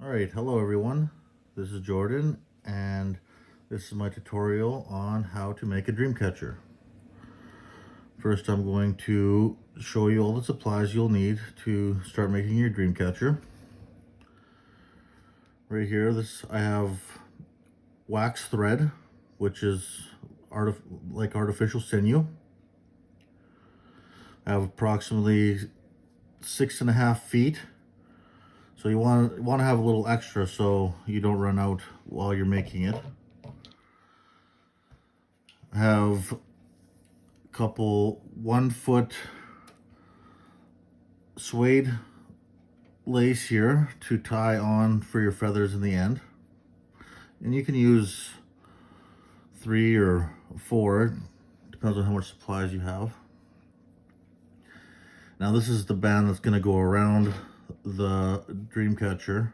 Alright, hello everyone. This is Jordan and this is my tutorial on how to make a Dreamcatcher. First I'm going to show you all the supplies you'll need to start making your Dreamcatcher. Right here, I have wax thread, which is like artificial sinew. I have approximately 6.5 feet. So you want to have a little extra so you don't run out while you're making it. I have a couple 1 foot suede lace here to tie on for your feathers in the end. And you can use 3 or 4, depends on how much supplies you have. Now this is the band that's going to go around the Dreamcatcher,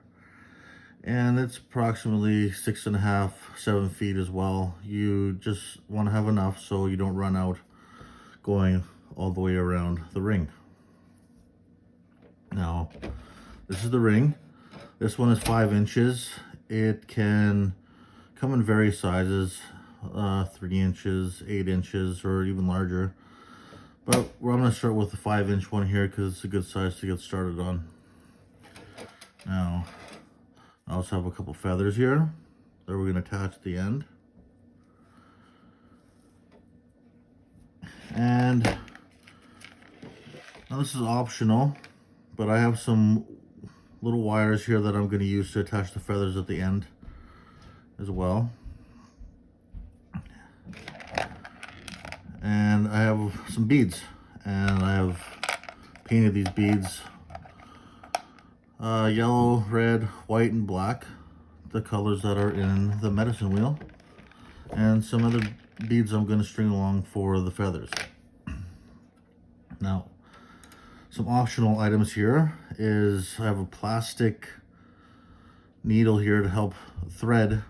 and it's approximately 6.5, 7 feet as well. You just want to have enough so you don't run out going all the way around the ring. Now this is the ring. This one is 5 inches. It can come in various sizes, 3 inches, 8 inches, or even larger. But I'm going to start with the 5-inch one here because it's a good size to get started on. Now, I also have a couple feathers here that we're going to attach at the end. And now this is optional, but I have some little wires here that I'm going to use to attach the feathers at the end as well. And I have some beads, and I have painted these beads yellow, red, white, and black, the colors that are in the medicine wheel, and some other beads I'm going to string along for the feathers. Now, some optional items here is I have a plastic needle here to help thread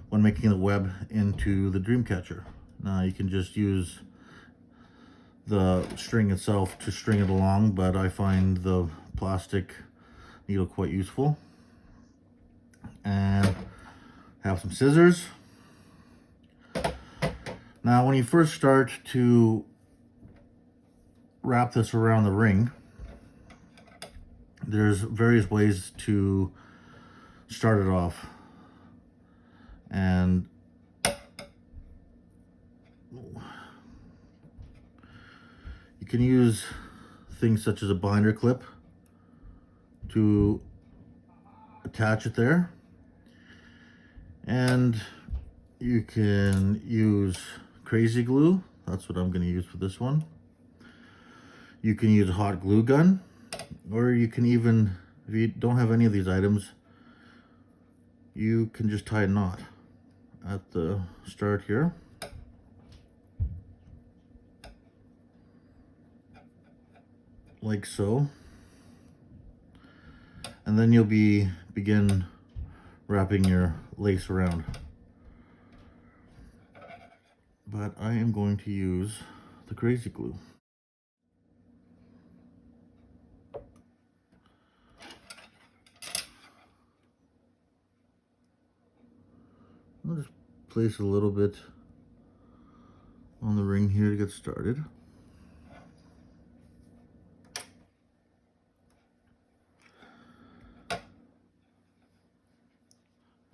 when making the web into the Dreamcatcher. Now you can just use the string itself to string it along, but I find the plastic needle quite useful. And have some scissors. Now when you first start to wrap this around the ring, there's various ways to start it off. And you can use things such as a binder clip to attach it there, and you can use crazy glue. That's what I'm going to use for this one. You can use a hot glue gun, or you can even, if you don't have any of these items, you can just tie a knot at the start here. Like so. And then you'll begin wrapping your lace around. But I am going to use the crazy glue. I'll just place a little bit on the ring here to get started.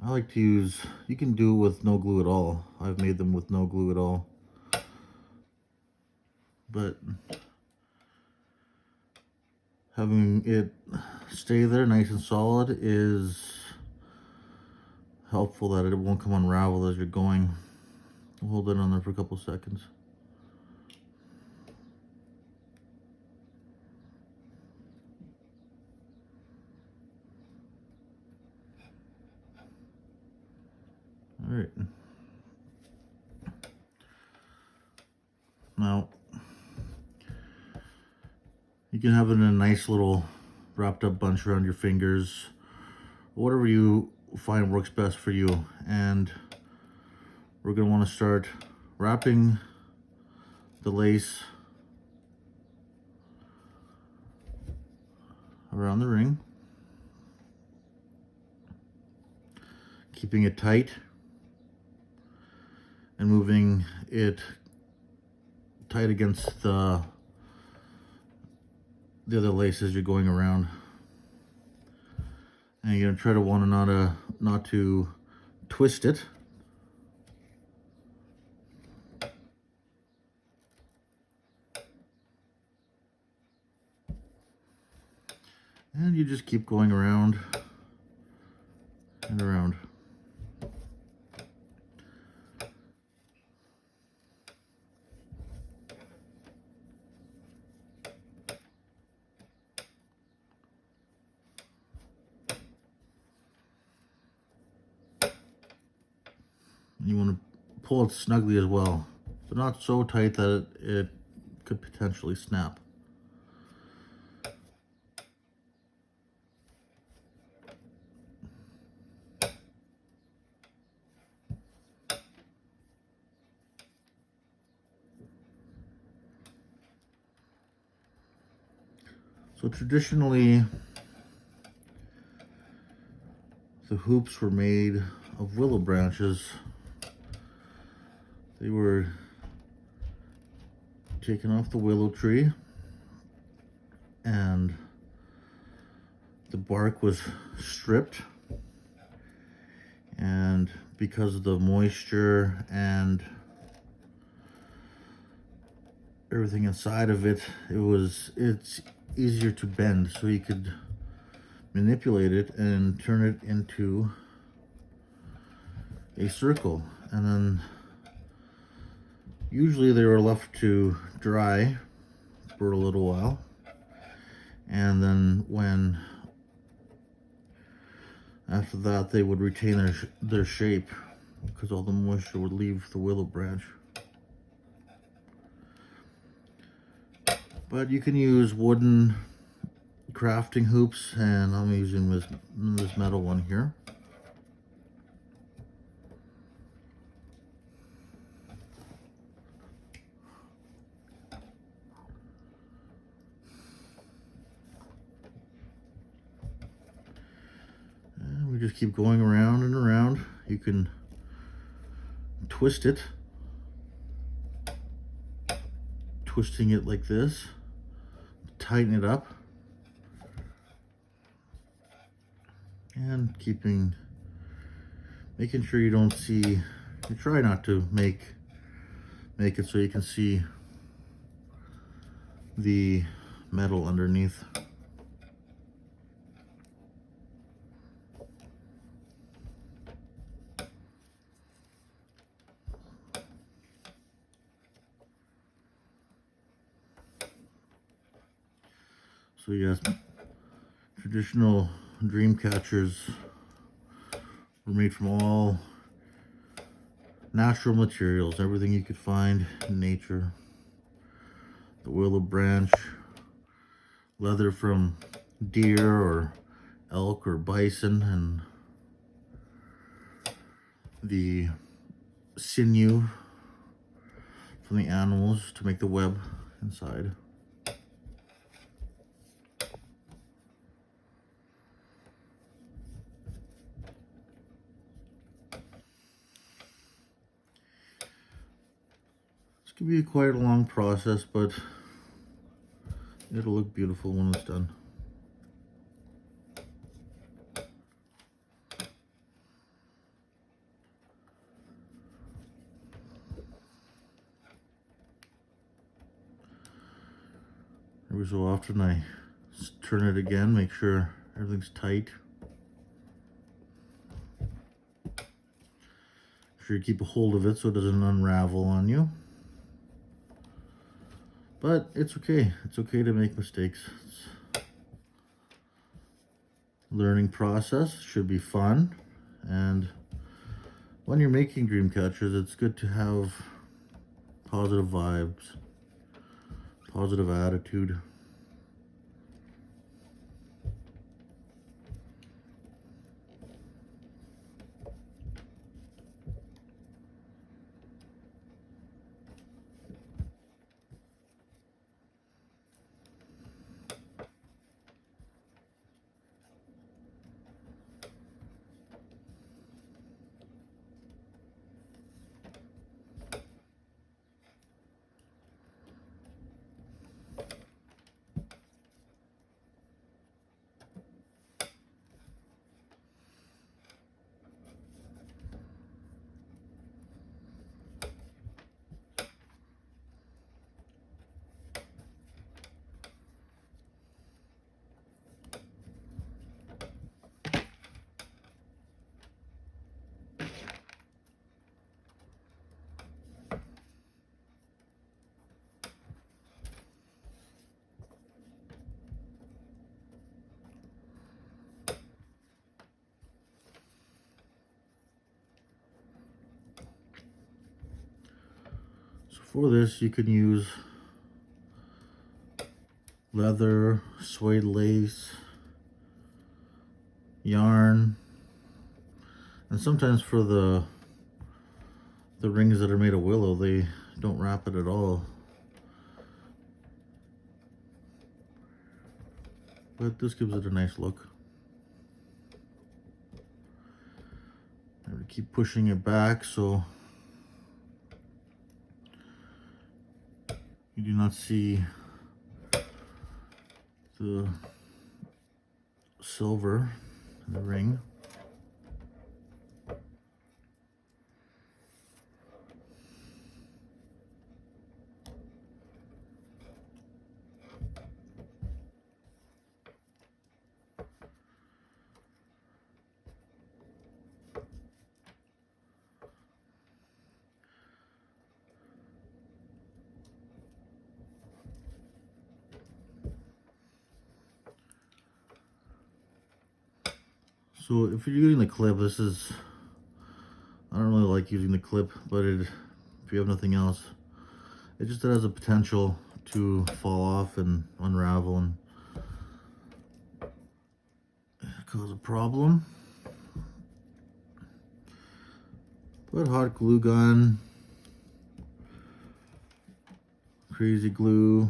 I like to use, you can do it with no glue at all. I've made them with no glue at all. But having it stay there nice and solid is helpful, that it won't come unravel as you're going. Hold it on there for a couple seconds. All right. Now, you can have it in a nice little wrapped up bunch around your fingers, whatever you find works best for you. And we're going to want to start wrapping the lace around the ring. keeping it tight and moving it tight against the other laces you're going around. And you're gonna try to not to twist it. And you just keep going around and around. You want to pull it snugly as well, but not so tight that it could potentially snap. So traditionally, the hoops were made of willow branches. They were taken off the willow tree and the bark was stripped, and because of the moisture and everything inside of it, it's easier to bend, so you could manipulate it and turn it into a circle. And then usually they were left to dry for a little while, and then after that they would retain their shape, because all the moisture would leave the willow branch. But you can use wooden crafting hoops, and I'm using this metal one here. And we just keep going around and around. You can twist it, twisting it like this, tighten it up, and making sure you don't see, you try not to make it so you can see the metal underneath. So yes, traditional Dreamcatchers were made from all natural materials, everything you could find in nature. The willow branch, leather from deer or elk or bison, and the sinew from the animals to make the web inside. This could be quite a long process, but it'll look beautiful when it's done. Every so often I turn it again, make sure everything's tight. Make sure you keep a hold of it so it doesn't unravel on you. But it's okay. It's okay to make mistakes. It's learning process, should be fun. And when you're making Dreamcatchers, it's good to have positive vibes, positive attitude. For this, you can use leather, suede lace, yarn, and sometimes for the rings that are made of willow, they don't wrap it at all. But this gives it a nice look. And keep pushing it back so you do not see the silver in the ring. So if you're using the clip, I don't really like using the clip, but if you have nothing else, it just has a potential to fall off and unravel and cause a problem. But hot glue gun, crazy glue,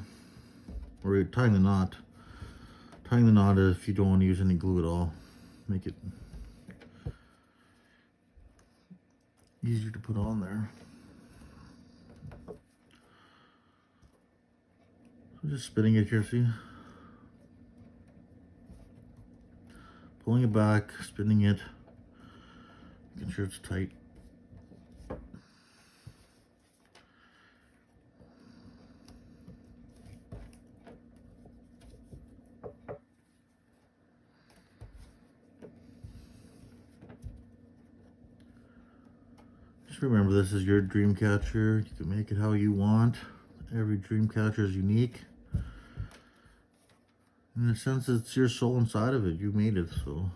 or tying the knot. Tying the knot if you don't want to use any glue at all. Make it easier to put on there. So just spinning it here, see? Pulling it back, spinning it, making sure it's tight. Just remember, this is your Dreamcatcher. You can make it how you want. Every Dreamcatcher is unique. In a sense, it's your soul inside of it. You made it, so.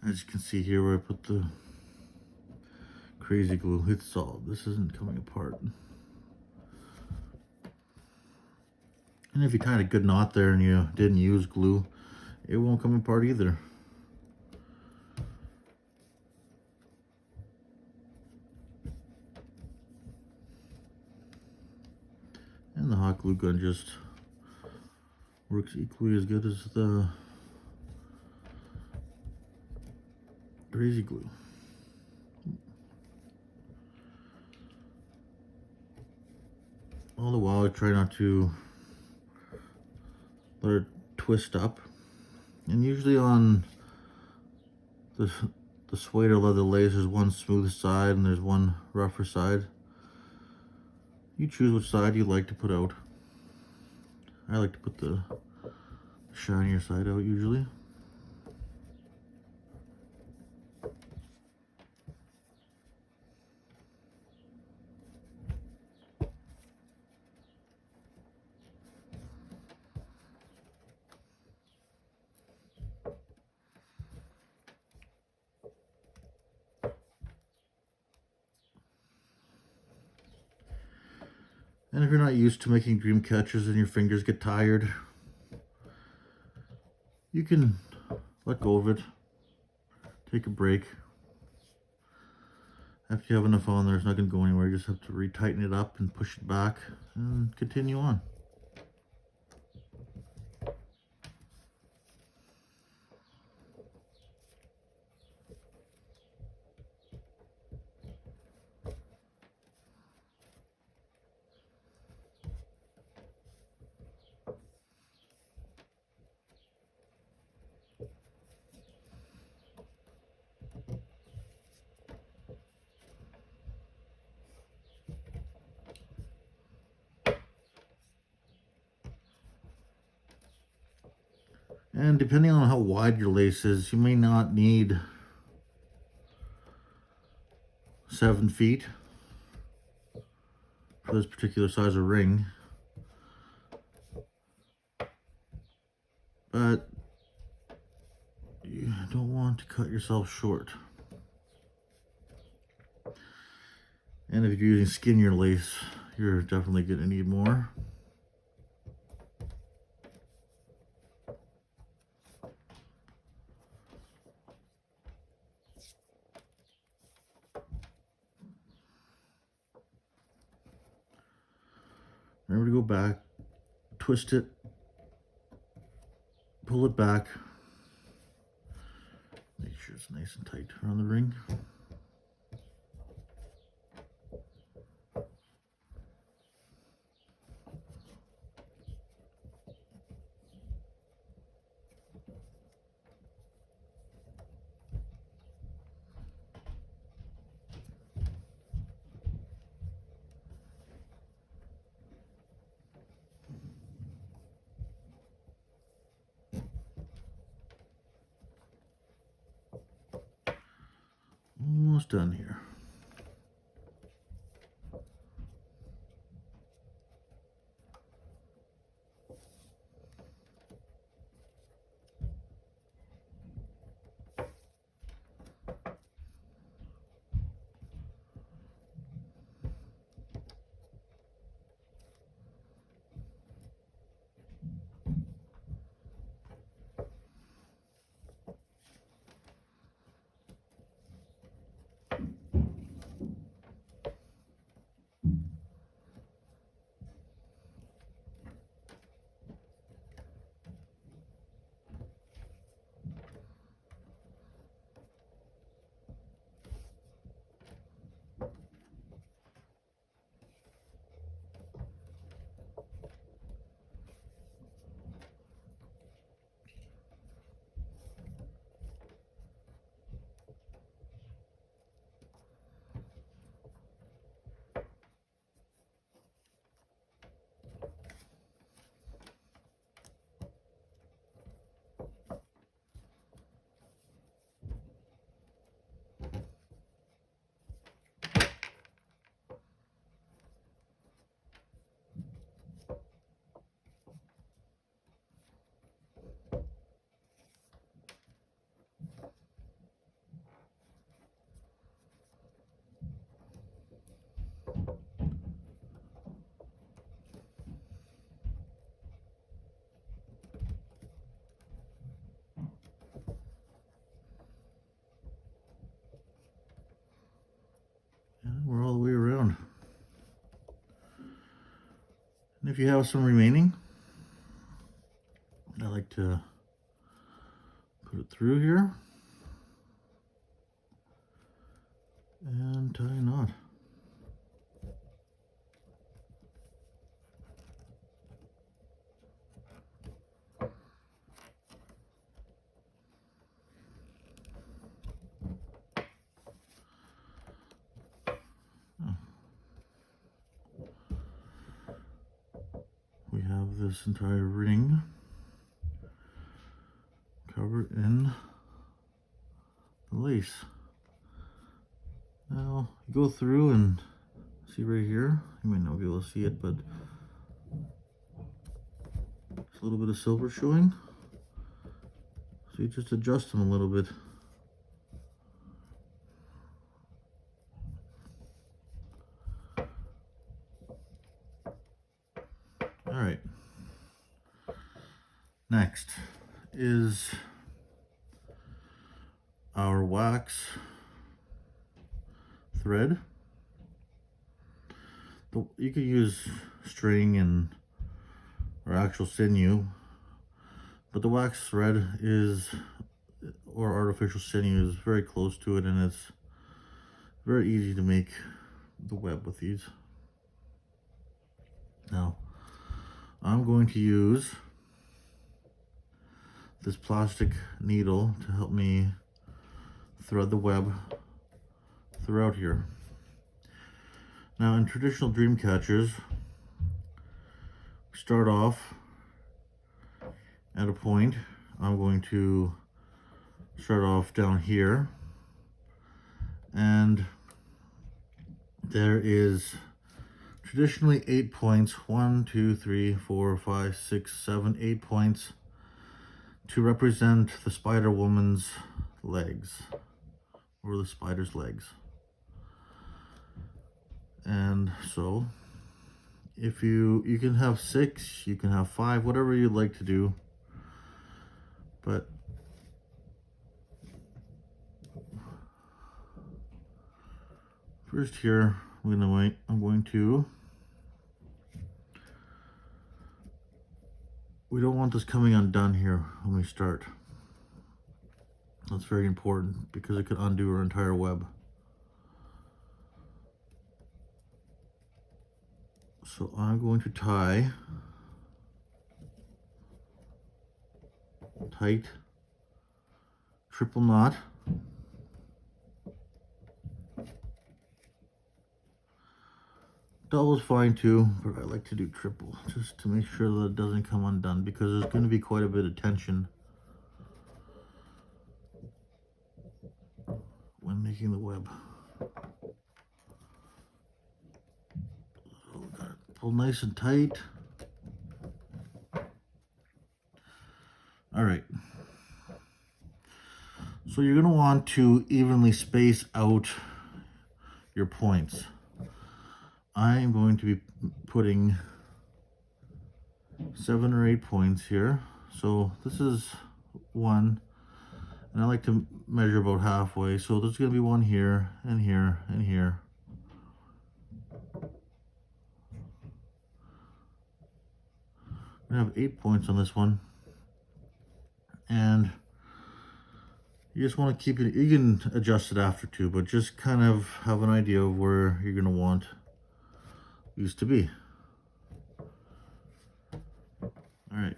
As you can see here where I put the crazy glue, it's solid. This isn't coming apart. And if you tied a good knot there and you didn't use glue, it won't come apart either. And the hot glue gun just works equally as good as the crazy glue. All the while I try not to let it twist up. And usually on the suede or leather lace, there's one smooth side and there's one rougher side. You choose which side you like to put out. I like to put the shinier side out usually. And if you're not used to making dream catchers and your fingers get tired, you can let go of it, take a break. After you have enough on there, it's not going to go anywhere. You just have to retighten it up and push it back and continue on. And depending on how wide your lace is, you may not need 7 feet for this particular size of ring. But you don't want to cut yourself short. And if you're using skinnier lace, you're definitely going to need more. Remember to go back, twist it, pull it back. Make sure it's nice and tight around the ring. Almost done here. And we're all the way around. And if you have some remaining, I like to put it through here and tie a knot. We have this entire ring covered in the lace. Now you go through and see right here, you might not be able to see it, but there's a little bit of silver showing. So you just adjust them a little bit. All right. Next is our wax thread. You could use string and or actual sinew, but the wax thread is, or artificial sinew, is very close to it, and it's very easy to make the web with these. Now I'm going to use this plastic needle to help me thread the web throughout here. Now in traditional Dreamcatchers, we start off at a point. I'm going to start off down here, and there is traditionally 8 points. 1, 2, 3, 4, 5, 6, 7, 8 points to represent the Spider Woman's legs, or the spider's legs. And so if you can have 6, you can have 5, whatever you'd like to do. But first here, I'm going to, we don't want this coming undone here when we start. That's very important because it could undo our entire web. So I'm going to tie tight triple knot. Double is fine too, but I like to do triple just to make sure that it doesn't come undone, because there's going to be quite a bit of tension when making the web. So we gotta pull nice and tight. All right. So you're going to want to evenly space out your points. I'm going to be putting 7 or 8 points here. So this is 1, and I like to measure about halfway. So there's going to be 1 here, and here, and here. I have 8 points on this one, and you just want to keep it, you can adjust it after too, but just kind of have an idea of where you're going to want these to be. All right.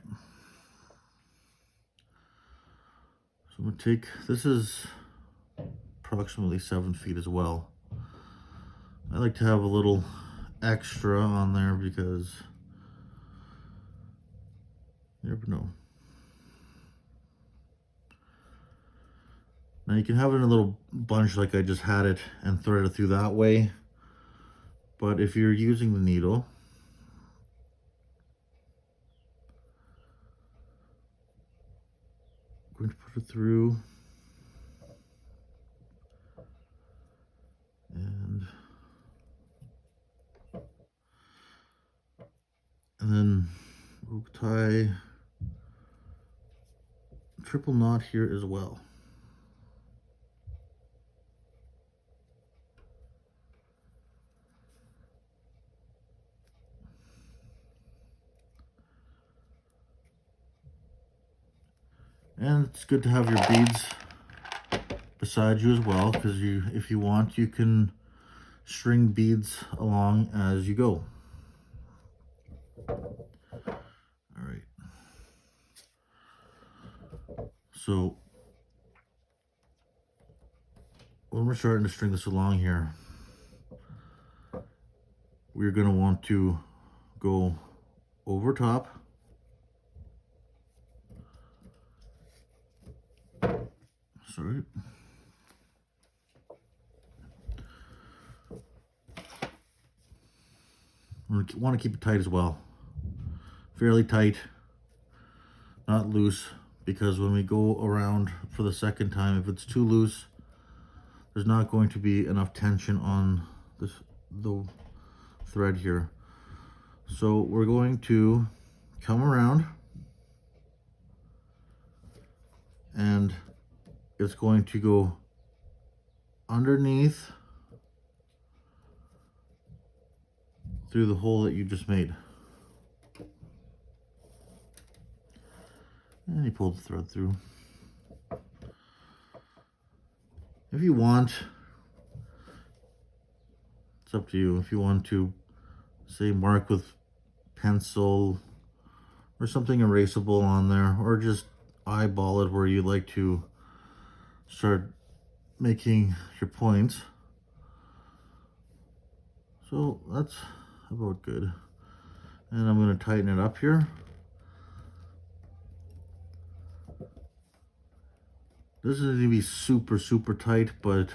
So I'm going to take, this is approximately 7 feet as well. I like to have a little extra on there because you never know. Now you can have it in a little bunch like I just had it and thread it through that way. But if you're using the needle, I'm going to put it through, and then we'll tie triple knot here as well. And it's good to have your beads beside you as well, because if you want, you can string beads along as you go. All right. So when we're starting to string this along here, we're going to want to go over top, sorry, we want to keep it tight as well, fairly tight, not loose, because when we go around for the second time, if it's too loose, there's not going to be enough tension on the thread here. So we're going to come around, and it's going to go underneath through the hole that you just made. And you pull the thread through. If you want, it's up to you. If you want to, say, mark with pencil or something erasable on there, or just eyeball it where you like to start making your points. So that's about good. And I'm going to tighten it up here. Doesn't need to be super, super tight, but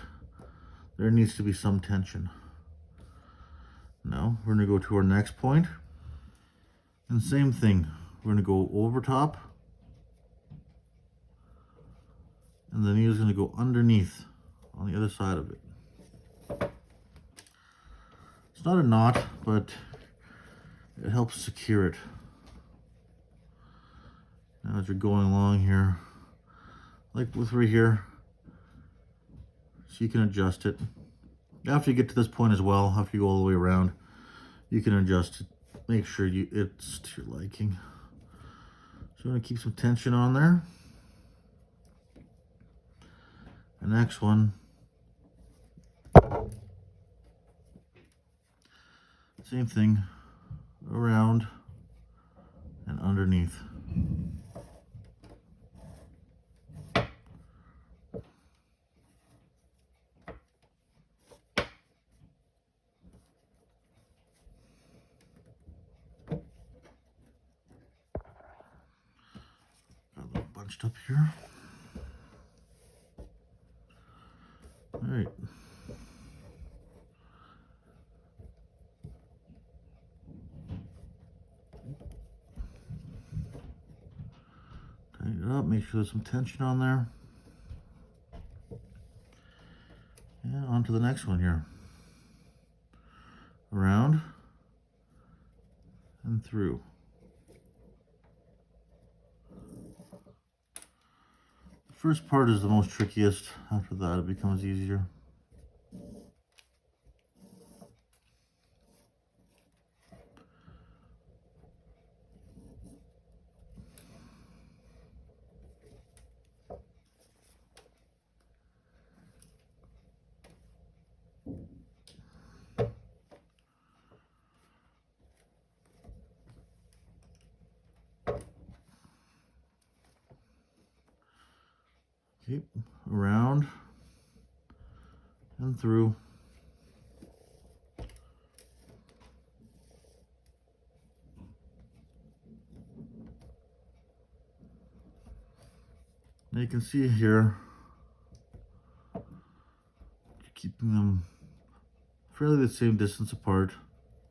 there needs to be some tension. Now we're gonna go to our next point. And same thing, we're gonna go over top. And the needle's gonna go underneath on the other side of it. It's not a knot, but it helps secure it. Now as you're going along here, like with right here, so you can adjust it. After you get to this point as well, after you go all the way around, you can adjust it. Make sure it's to your liking. So I'm gonna keep some tension on there. The next one, same thing, around and underneath. Got a little bunched up here. All right. Tighten it up, make sure there's some tension on there. And on to the next one here. Around and through. The first part is the most trickiest. After that, it becomes easier. Okay, around and through. Now you can see here, keeping them fairly the same distance apart.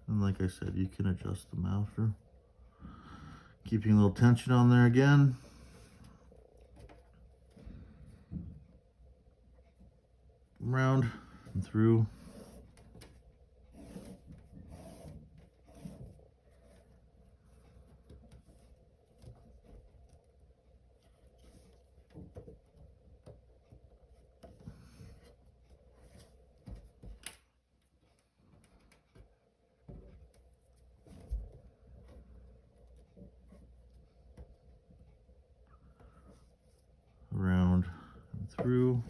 And like I said, you can adjust them after. Keeping a little tension on there again. Around and through. Around and through.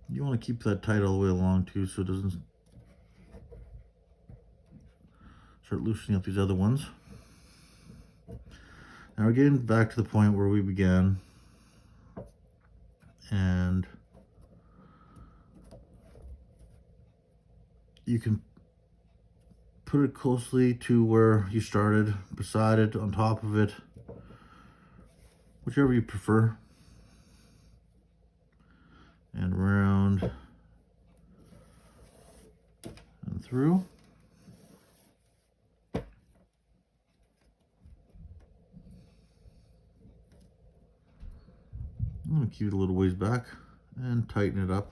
You want to keep that tight all the way along too, so it doesn't start loosening up these other ones. Now we're getting back to the point where we began, and you can put it closely to where you started, beside it, on top of it, whichever you prefer. And around and through. I'm going to keep it a little ways back and tighten it up.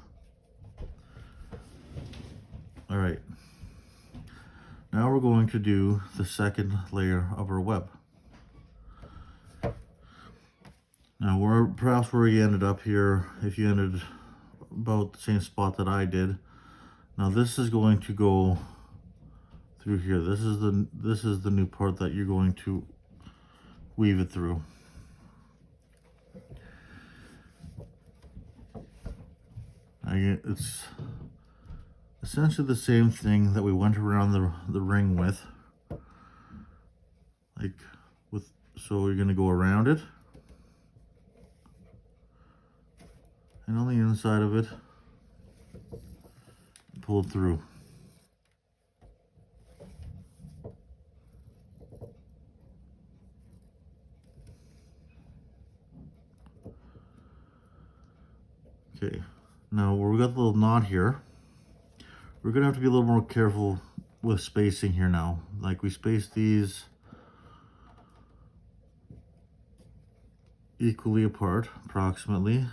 All right. Now we're going to do the second layer of our web. Now, perhaps where you ended up here, if you ended about the same spot that I did. Now this is going to go through here. This is the new part that you're going to weave it through. It's essentially the same thing that we went around the ring with. So you're going to go around it, and on the inside of it, pull it through. Okay, now where we got the little knot here, we're going to have to be a little more careful with spacing here now. Like, we space these equally apart, approximately.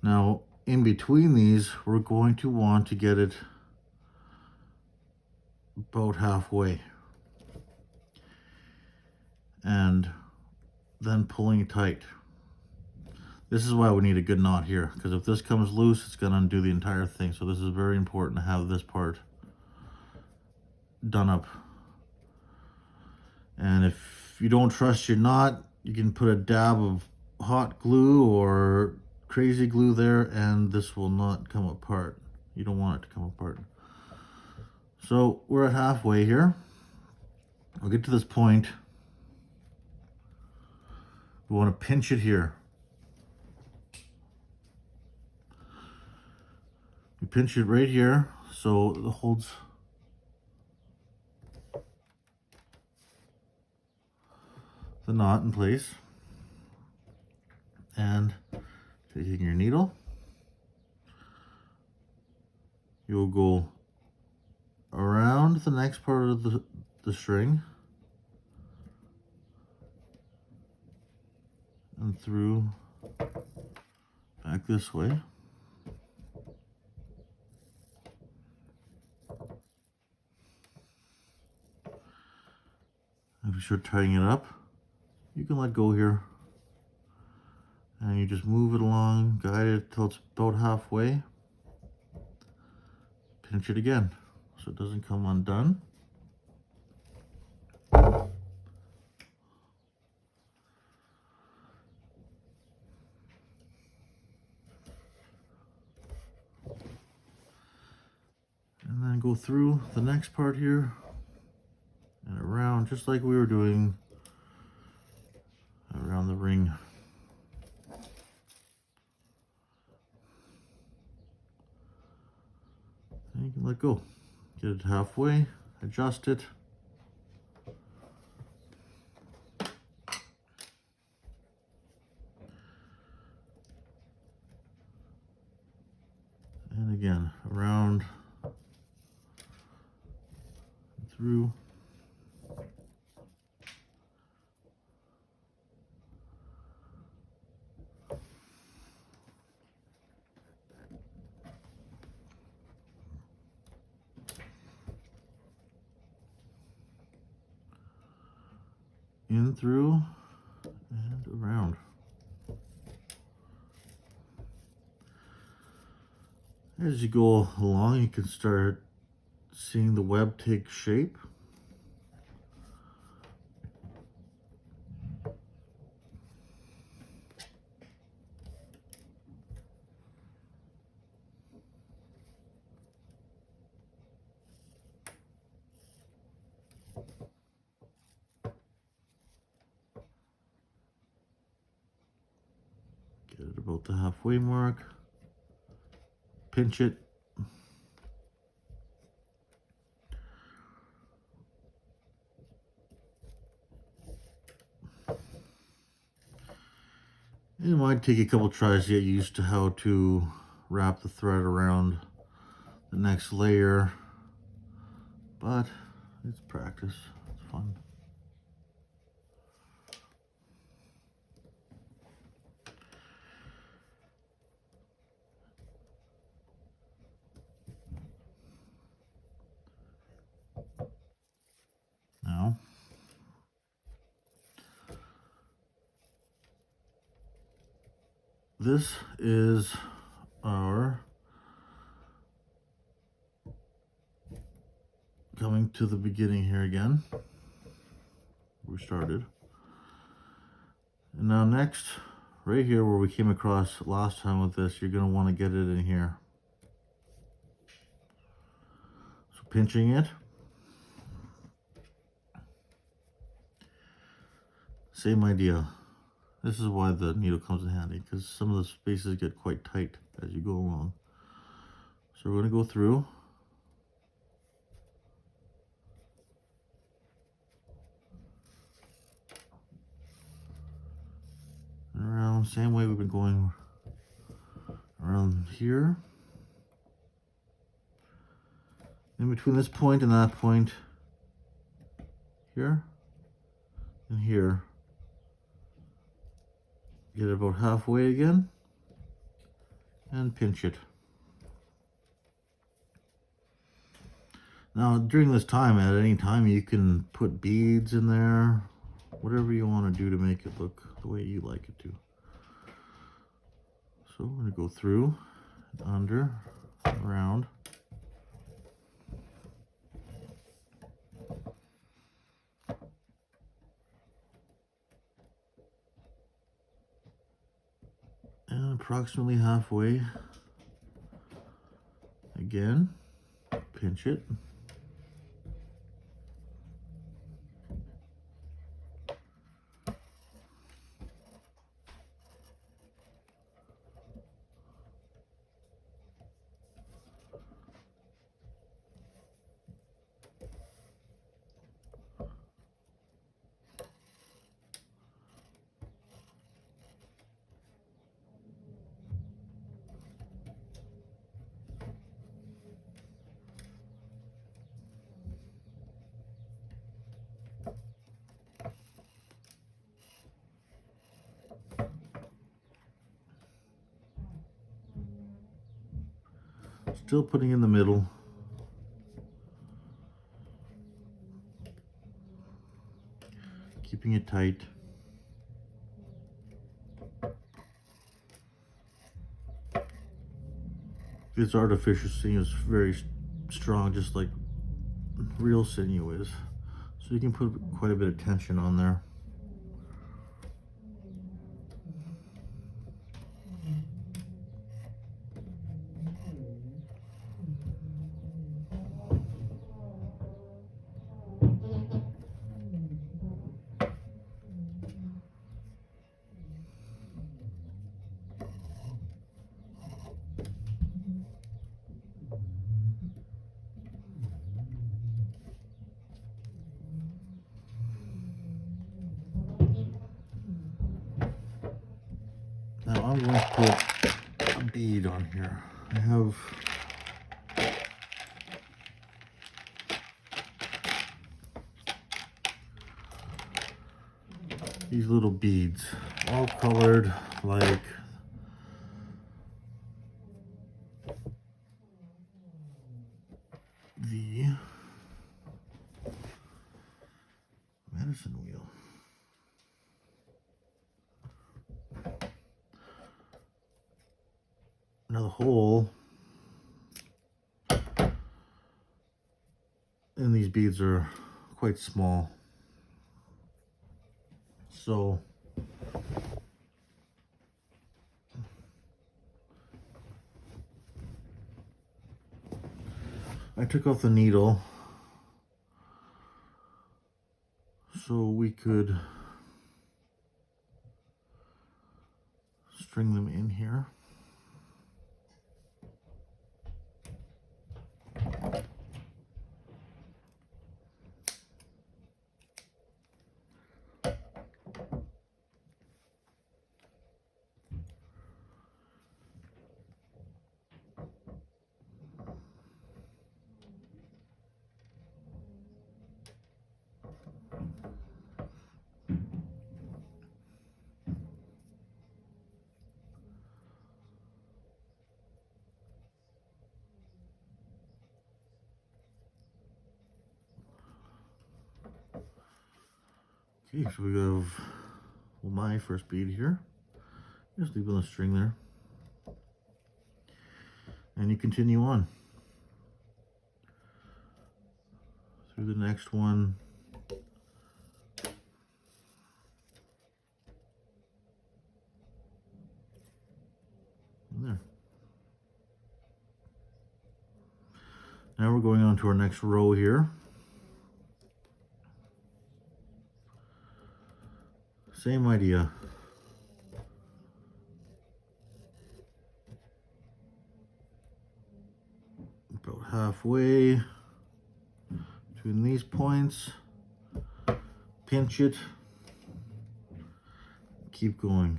Now, in between these, we're going to want to get it about halfway. And then pulling it tight. This is why we need a good knot here, because if this comes loose, it's going to undo the entire thing. So this is very important to have this part done up. And if you don't trust your knot, you can put a dab of hot glue or crazy glue there, and this will not come apart. You don't want it to come apart. So we're at halfway here. We'll get to this point. We want to pinch it here. We pinch it right here so it holds the knot in place. And taking your needle, you'll go around the next part of the string and through back this way. If you start tying it up, you can let go here. And you just move it along, guide it till it's about halfway. Pinch it again so it doesn't come undone. And then go through the next part here and around, just like we were doing around the ring. And you can let go. Get it halfway, adjust it. And again, around, through. In, through, and around. As you go along, you can start seeing the web take shape. Get it about the halfway mark. Pinch it. It might take a couple tries to get used to how to wrap the thread around the next layer, but it's practice. It's fun. Now, This is our coming to the beginning here again. We started. And now next, right here where we came across last time with this, you're going to want to get it in here. So pinching it. Same idea. This is why the needle comes in handy, because some of the spaces get quite tight as you go along. So we're going to go through. And around, same way we've been going around here. In between this point and that point, here and here. Get it about halfway again and pinch it. Now during this time, at any time, you can put beads in there, whatever you want to do to make it look the way you like it to. So we're going to go through, under, around. And approximately halfway, again, pinch it. Still putting in the middle. Keeping it tight. This artificial sinew is very strong, just like real sinew is. So you can put quite a bit of tension on there. Now I'm going to put a bead on here. I have these little beads, all colored like the medicine wheel. Now the hole in these beads are quite small, so I took off the needle so we could string them in here. Okay, so we have my first bead here. Just leaving the string there. And you continue on through the next one. And there. Now we're going on to our next row here. Same idea. About halfway between these points, pinch it, keep going.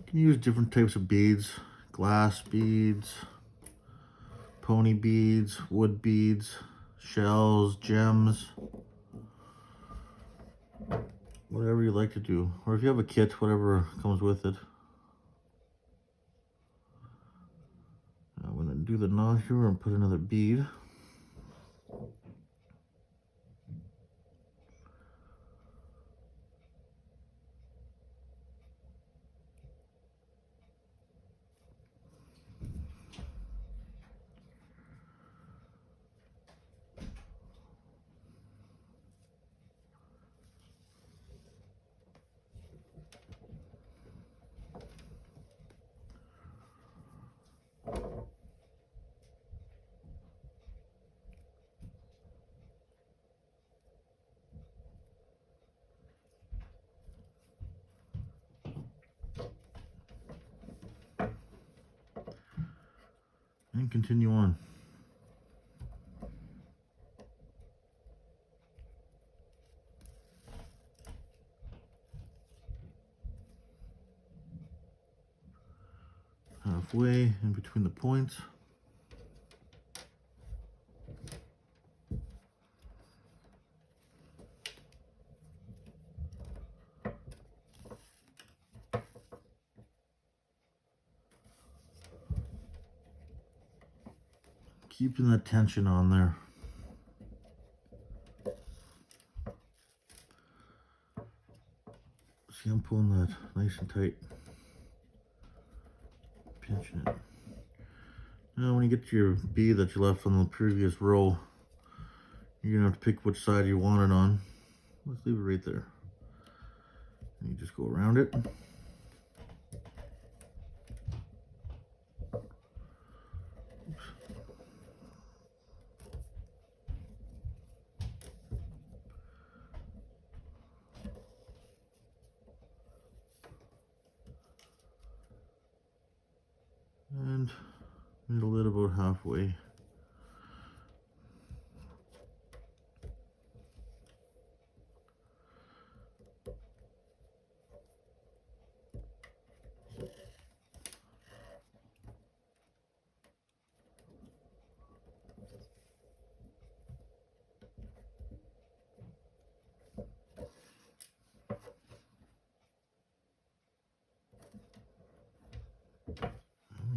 You can use different types of beads, glass beads, pony beads, wood beads, shells, gems, whatever you like to do. Or if you have a kit, whatever comes with it. I'm going to do the knot here and put another bead. And continue on. Halfway in between the points. Keeping that tension on there. See, I'm pulling that nice and tight. Pinching it. Now when you get to your bead that you left on the previous row, you're going to have to pick which side you want it on. Let's leave it right there. And you just go around it. And middle it about halfway.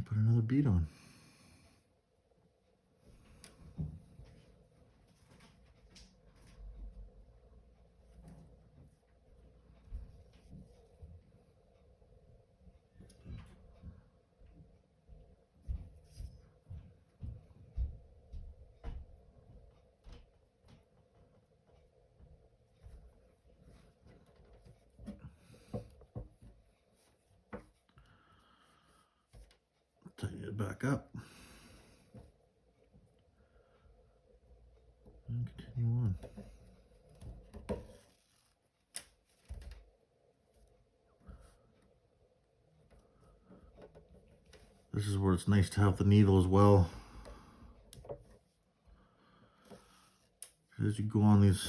Put another bead on. Tighten it back up. And continue on. This is where it's nice to have the needle as well. As you go on, these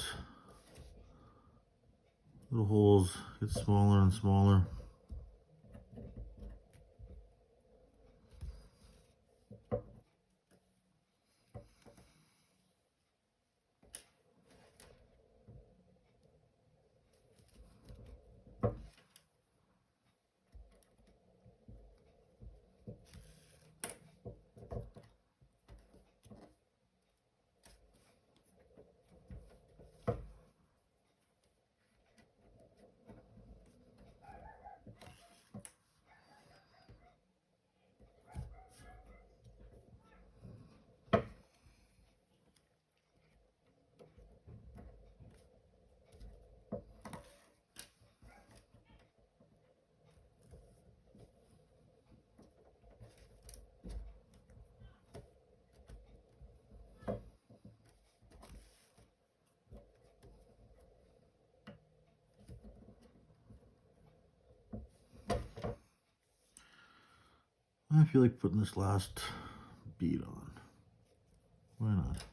little holes get smaller and smaller. I feel like putting this last bead on. Why not?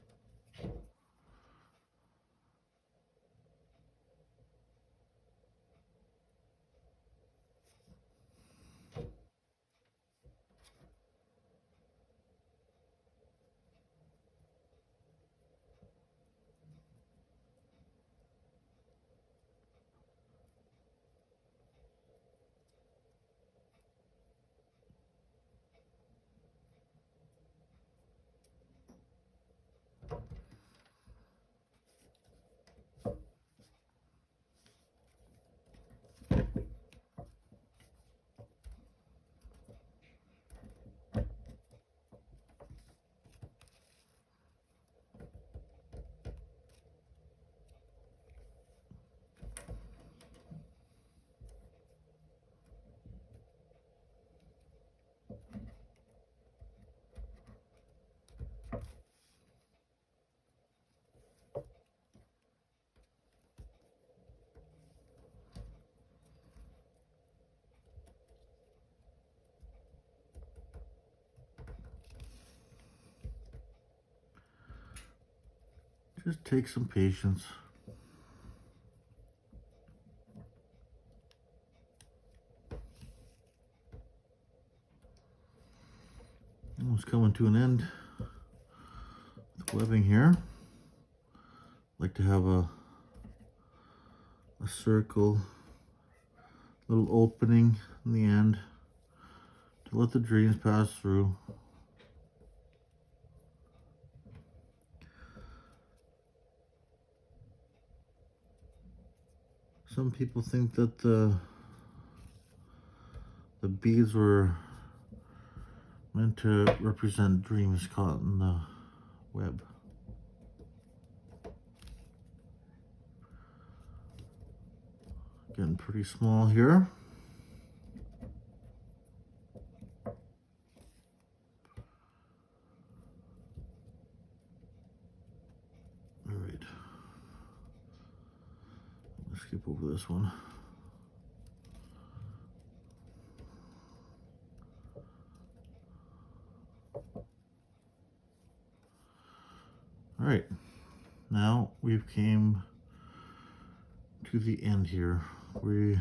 Just take some patience. Almost coming to an end with webbing here. Like to have a circle, little opening in the end to let the dreams pass through. Some people think that the beads were meant to represent dreams caught in the web. Getting pretty small here. All right. Let's skip over this one. All right, now we've came to the end here. We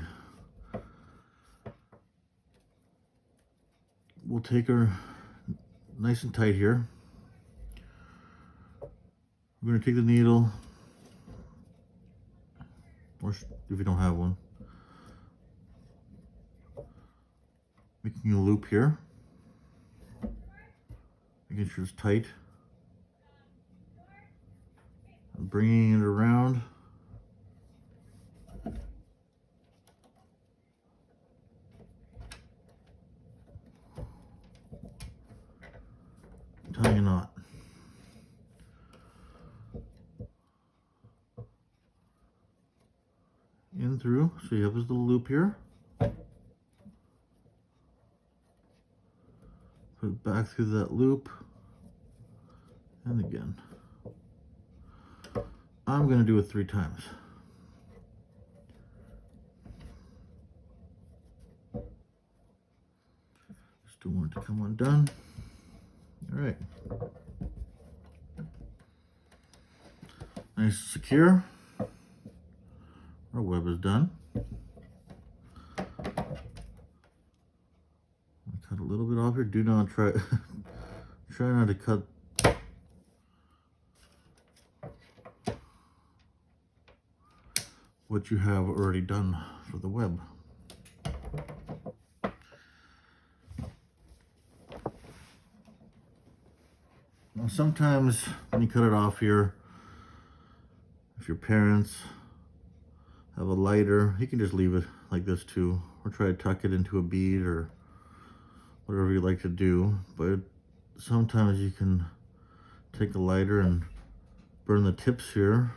will take her nice and tight here. We're going to take the needle, or if you don't have one, making a loop here, making sure it's tight, and bringing it around. Tying a knot. In through, so you have this little loop here. Put it back through that loop, and again. I'm going to do it 3 times. Just don't want it to come undone. All right. Nice and secure. Our web is done. Cut a little bit off here. Do not try not to cut what you have already done for the web. Now sometimes when you cut it off here, if your parents have a lighter, you can just leave it like this too, or try to tuck it into a bead or whatever you like to do. But sometimes you can take a lighter and burn the tips here.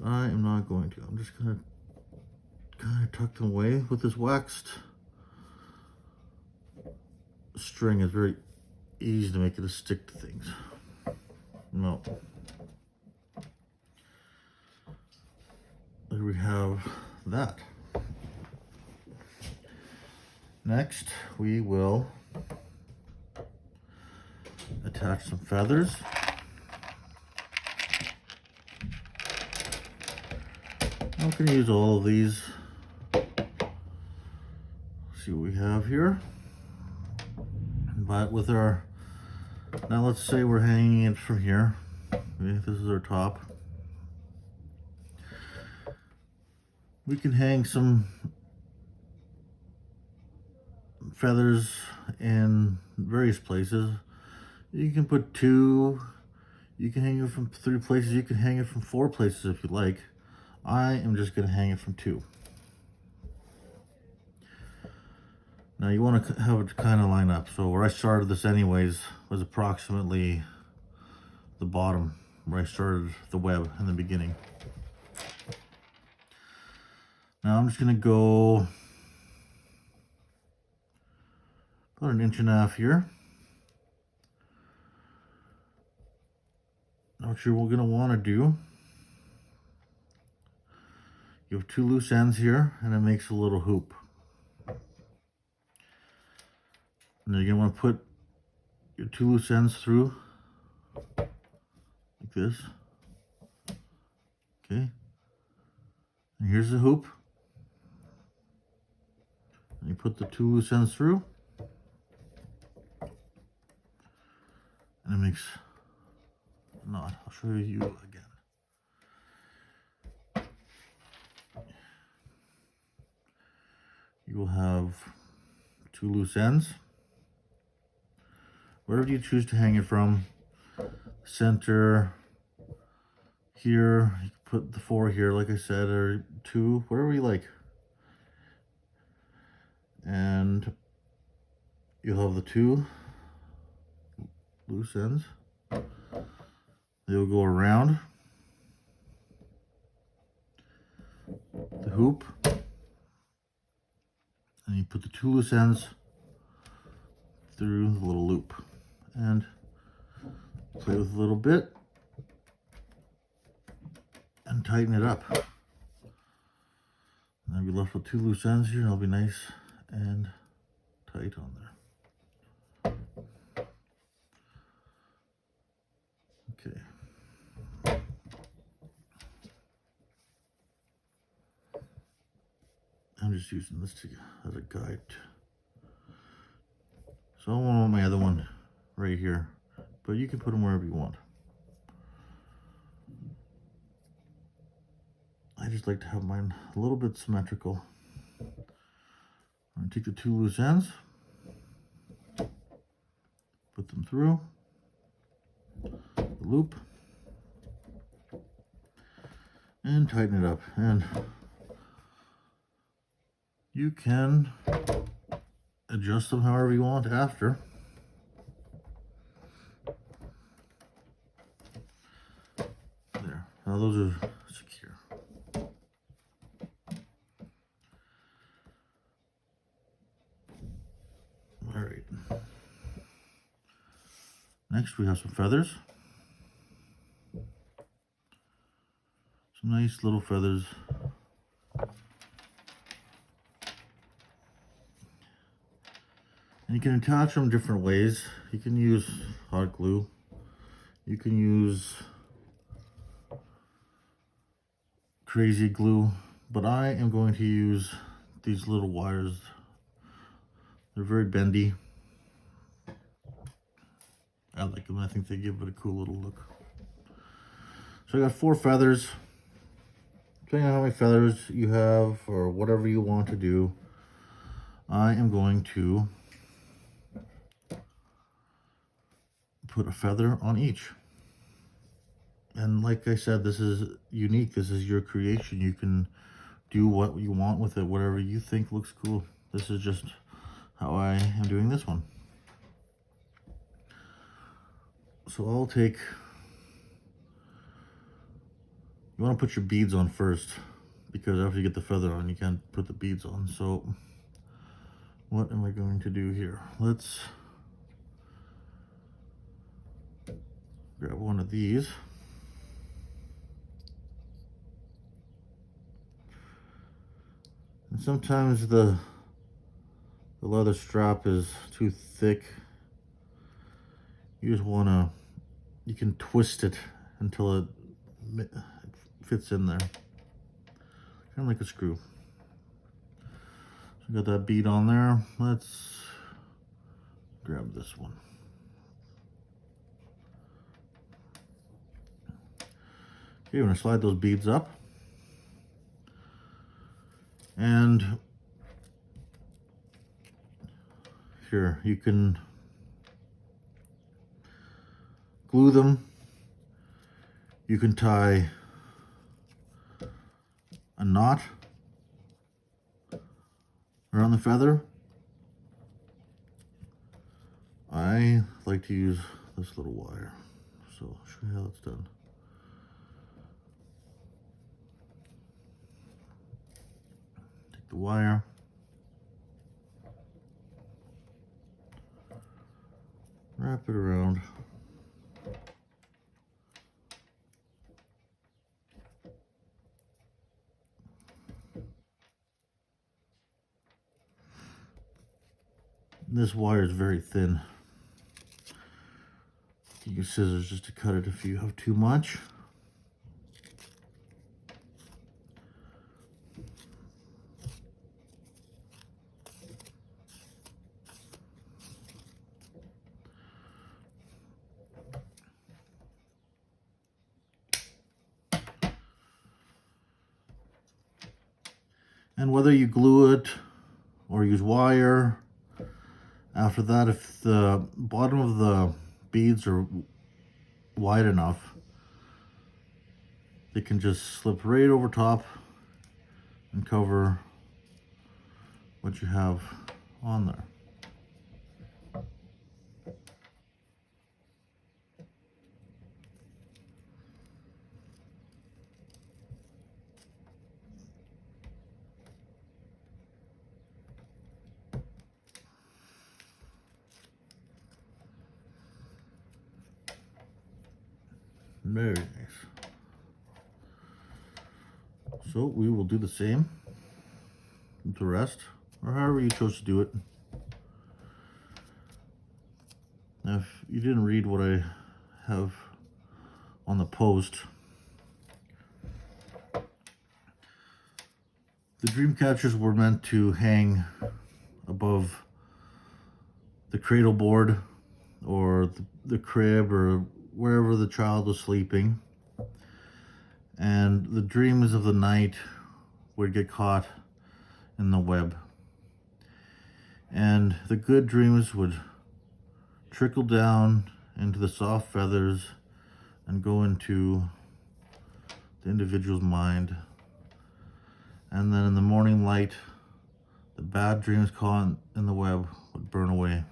I am not going to. I'm just going to kind of tuck them away. With this waxed string, it's very easy to make it stick to things. No. There we have that. Next, we will attach some feathers. I'm going to use all of these. See what we have here. But with our, now let's say we're hanging it from here. Okay, this is our top. We can hang some feathers in various places. You can put 2, you can hang it from 3 places, you can hang it from 4 places if you like. I am just going to hang it from 2. Now you want to have it kind of line up. So where I started this anyways was approximately the bottom where I started the web in the beginning. Now I'm just going to go about 1.5 inches here. Now what you're going to want to do, you have 2 loose ends here and it makes a little hoop. And you're going to want to put your 2 loose ends through like this. Okay. And here's the hoop. And you put the 2 loose ends through. And it makes a knot. I'll show you again. You will have 2 loose ends. Wherever you choose to hang it from, center here, you can put the 4 here, like I said, or 2, whatever you like. And you'll have the 2 loose ends. They'll go around the hoop, and you put the 2 loose ends through the little loop. And play with a little bit and tighten it up. And I'll be left with 2 loose ends here, and it'll be nice and tight on there. Okay. I'm just using this as a guide. So I want my other one right here, but you can put them wherever you want. I just like to have mine a little bit symmetrical. I'm going to take the 2 loose ends, put them through the loop, and tighten it up. And you can adjust them however you want after. There. Now those are secure. All right. Next we have some feathers. Some nice little feathers. And you can attach them different ways. You can use hot glue. You can use crazy glue, but I am going to use these little wires. They're very bendy. I like them. I think they give it a cool little look. So I got 4 feathers. Depending on how many feathers you have or whatever you want to do, I am going to put a feather on each. And like I said, this is unique. This is your creation. You can do what you want with it, whatever you think looks cool. This is just how I am doing this one. So I'll take, you want to put your beads on first, because after you get the feather on, you can't put the beads on. So what am I going to do here? Let's grab one of these. And sometimes the the leather strap is too thick, you just want to, you can twist it until it fits in there, kind of like a screw. So got that bead on there. Let's grab this one. Okay, we're gonna slide those beads up, and here you can glue them. You can tie a knot around the feather. I like to use this little wire, so I'll show you how it's done. Take the wire, wrap it around. This wire is very thin. You use scissors just to cut it if you have too much. And whether you glue it or use wire, after that, if the bottom of the beads are wide enough, they can just slip right over top and cover what you have on there. Very nice. So we will do the same with the rest, or however you chose to do it. Now, if you didn't read what I have on the post, the Dreamcatchers were meant to hang above the cradle board or the crib or wherever the child was sleeping, and the dreams of the night would get caught in the web, and the good dreams would trickle down into the soft feathers and go into the individual's mind, and then in the morning light, the bad dreams caught in the web would burn away.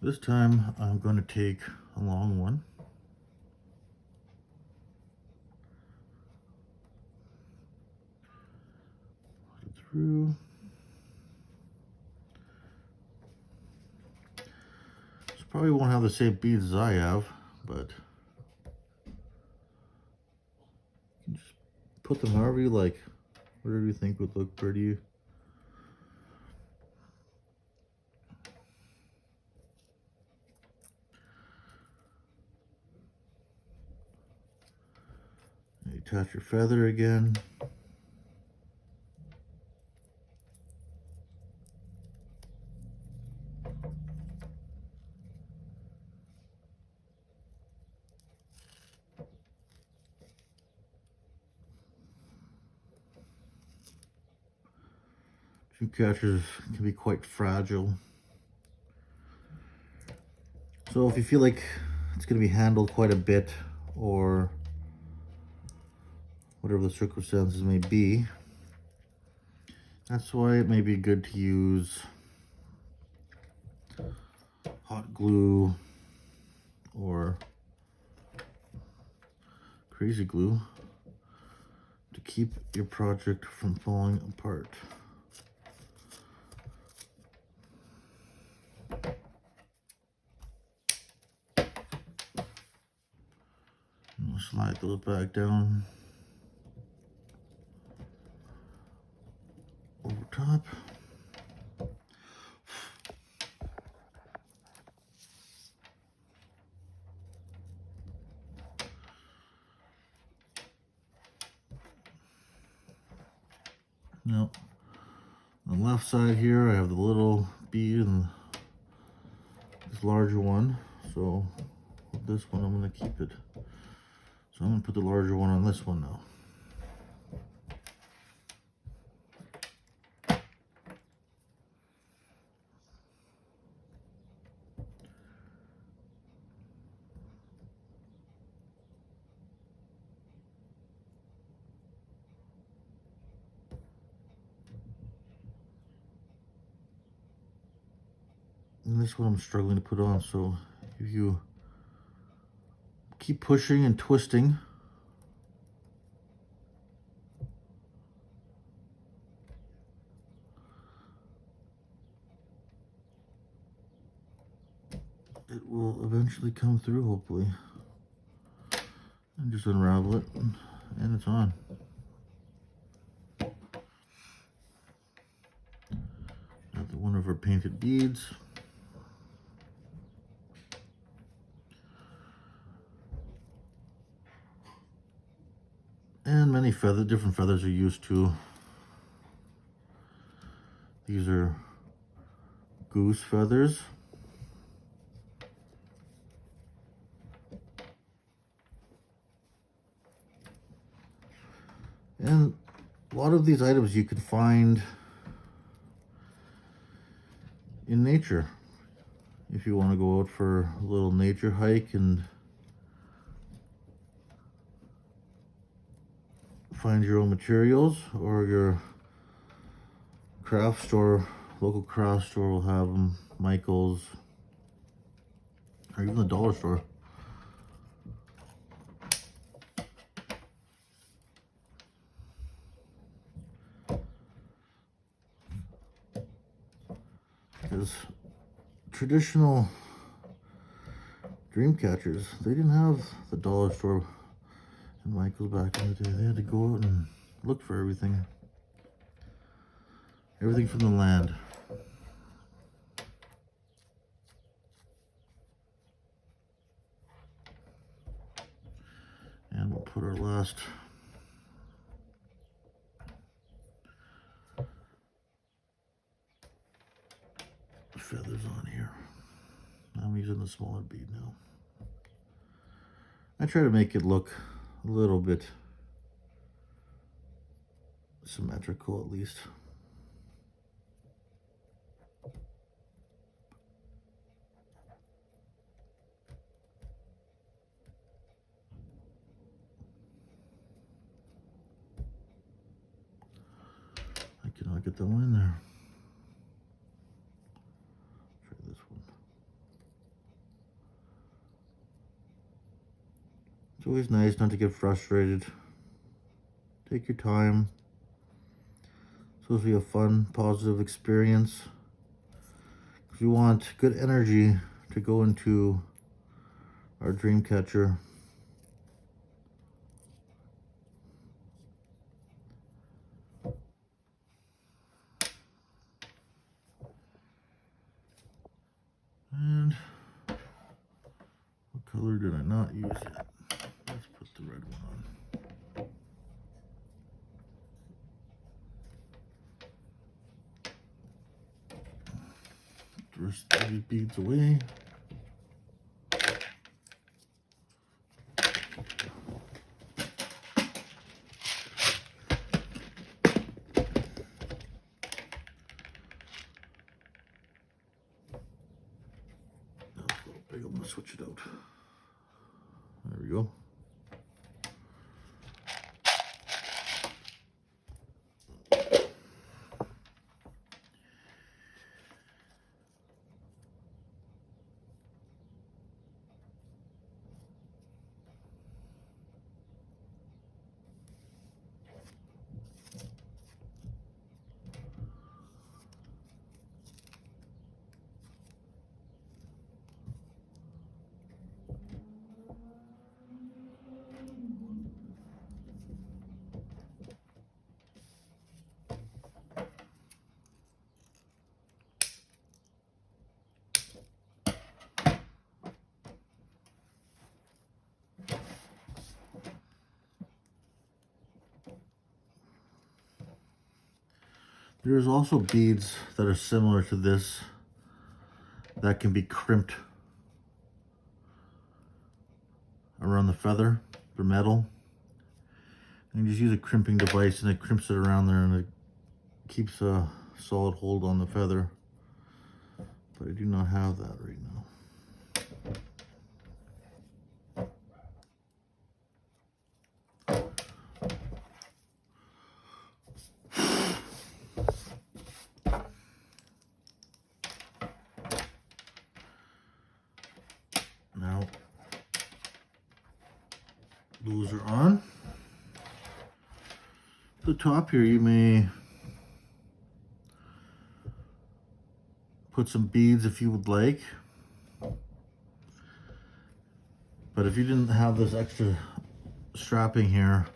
This time I'm going to take a long one. Put it through. This probably won't have the same beads as I have, but you can just put them however you like, whatever you think would look pretty. Attach your feather again. Dreamcatchers can be quite fragile. So if you feel like it's going to be handled quite a bit, or whatever the circumstances may be, that's why it may be good to use hot glue or crazy glue to keep your project from falling apart. slide those back down over top. Now, on the left side here, I have the little bead and this larger one. So with this one, I'm going to keep it. So I'm going to put the larger one on this one now. And this one I'm struggling to put on, so if you keep pushing and twisting, it will eventually come through, hopefully. And just unravel it, and it's on. Another one of our painted beads. And many different feathers are used too. These are goose feathers. And a lot of these items you can find in nature. If you want to go out for a little nature hike and find your own materials, or your craft store, local craft store will have them, Michael's, or even the dollar store. Because traditional Dreamcatchers, they didn't have the dollar store and Michael's back in the day. They had to go out and look for everything. Everything from the land. And we'll put our last feathers on here. I'm using the smaller bead now. I try to make it look a little bit symmetrical at least. I cannot get that one in there. Try this one. It's always nice not to get frustrated. Take your time. It's supposed to be a fun, positive experience. Because we want good energy to go into our Dreamcatcher. And what color did I not use yet? Let's put the red one on. The rest of these beads away. I'm gonna switch it out. There we go. There's also beads that are similar to this that can be crimped around the feather. They're metal. And you just use a crimping device and it crimps it around there and it keeps a solid hold on the feather. But I do not have that right now. Now, those are on. The top here, you may put some beads if you would like. But if you didn't have this extra strapping here,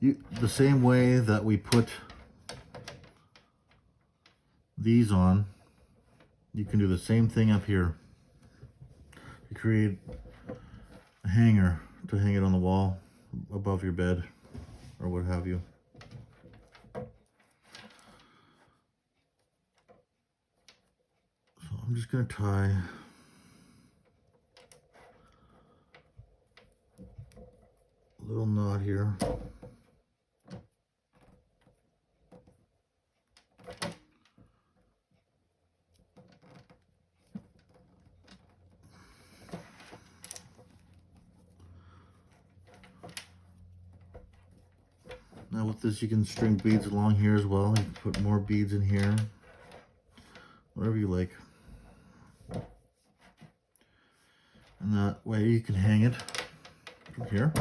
the same way that we put these on, you can do the same thing up here to create a hanger to hang it on the wall above your bed or what have you. So I'm just going to tie a little knot here. Now with this you can string beads along here as well. You can put more beads in here, whatever you like. And that way you can hang it from here.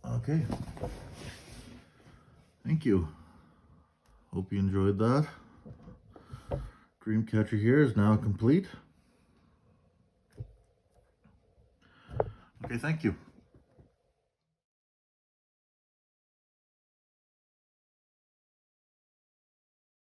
Okay. Thank you. Hope you enjoyed that. Dreamcatcher here is now complete. Okay, thank you.